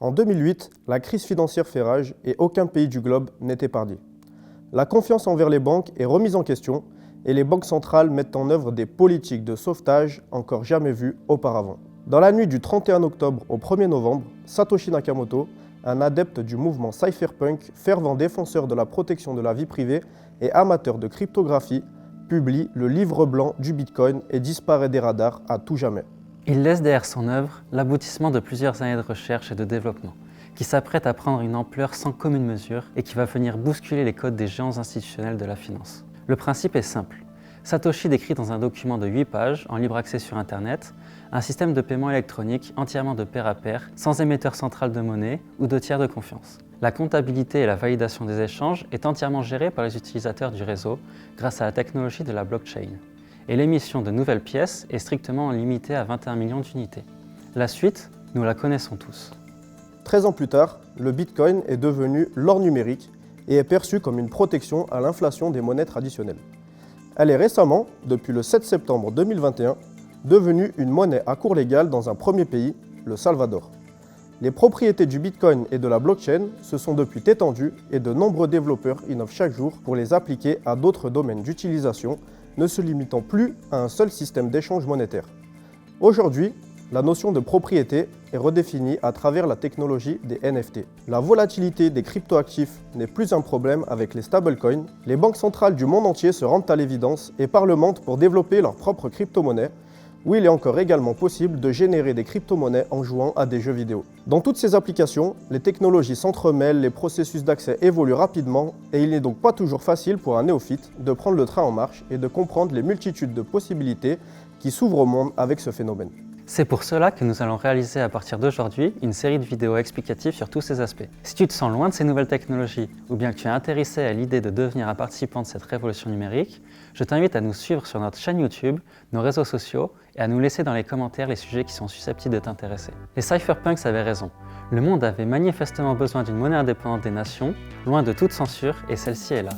En 2008, la crise financière fait rage et aucun pays du globe n'est épargné. La confiance envers les banques est remise en question et les banques centrales mettent en œuvre des politiques de sauvetage encore jamais vues auparavant. Dans la nuit du 31 octobre au 1er novembre, Satoshi Nakamoto, un adepte du mouvement cypherpunk, fervent défenseur de la protection de la vie privée et amateur de cryptographie, publie le livre blanc du Bitcoin et disparaît des radars à tout jamais. Il laisse derrière son œuvre l'aboutissement de plusieurs années de recherche et de développement, qui s'apprête à prendre une ampleur sans commune mesure et qui va venir bousculer les codes des géants institutionnels de la finance. Le principe est simple. Satoshi décrit dans un document de 8 pages, en libre accès sur Internet, un système de paiement électronique entièrement de pair à pair, sans émetteur central de monnaie ou de tiers de confiance. La comptabilité et la validation des échanges est entièrement gérée par les utilisateurs du réseau grâce à la technologie de la blockchain. Et l'émission de nouvelles pièces est strictement limitée à 21 millions d'unités. La suite, nous la connaissons tous. 13 ans plus tard, le Bitcoin est devenu l'or numérique et est perçu comme une protection à l'inflation des monnaies traditionnelles. Elle est récemment, depuis le 7 septembre 2021, devenue une monnaie à cours légal dans un premier pays, le Salvador. Les propriétés du Bitcoin et de la blockchain se sont depuis étendues et de nombreux développeurs innovent chaque jour pour les appliquer à d'autres domaines d'utilisation, ne se limitant plus à un seul système d'échange monétaire. Aujourd'hui, la notion de propriété est redéfinie à travers la technologie des NFT. La volatilité des cryptoactifs n'est plus un problème avec les stablecoins. Les banques centrales du monde entier se rendent à l'évidence et parlementent pour développer leur propre crypto-monnaie, où il est encore également possible de générer des crypto-monnaies en jouant à des jeux vidéo. Dans toutes ces applications, les technologies s'entremêlent, les processus d'accès évoluent rapidement et il n'est donc pas toujours facile pour un néophyte de prendre le train en marche et de comprendre les multitudes de possibilités qui s'ouvrent au monde avec ce phénomène. C'est pour cela que nous allons réaliser à partir d'aujourd'hui une série de vidéos explicatives sur tous ces aspects. Si tu te sens loin de ces nouvelles technologies ou bien que tu es intéressé à l'idée de devenir un participant de cette révolution numérique, je t'invite à nous suivre sur notre chaîne YouTube, nos réseaux sociaux et à nous laisser dans les commentaires les sujets qui sont susceptibles de t'intéresser. Les cypherpunks avaient raison. Le monde avait manifestement besoin d'une monnaie indépendante des nations, loin de toute censure, et celle-ci est là.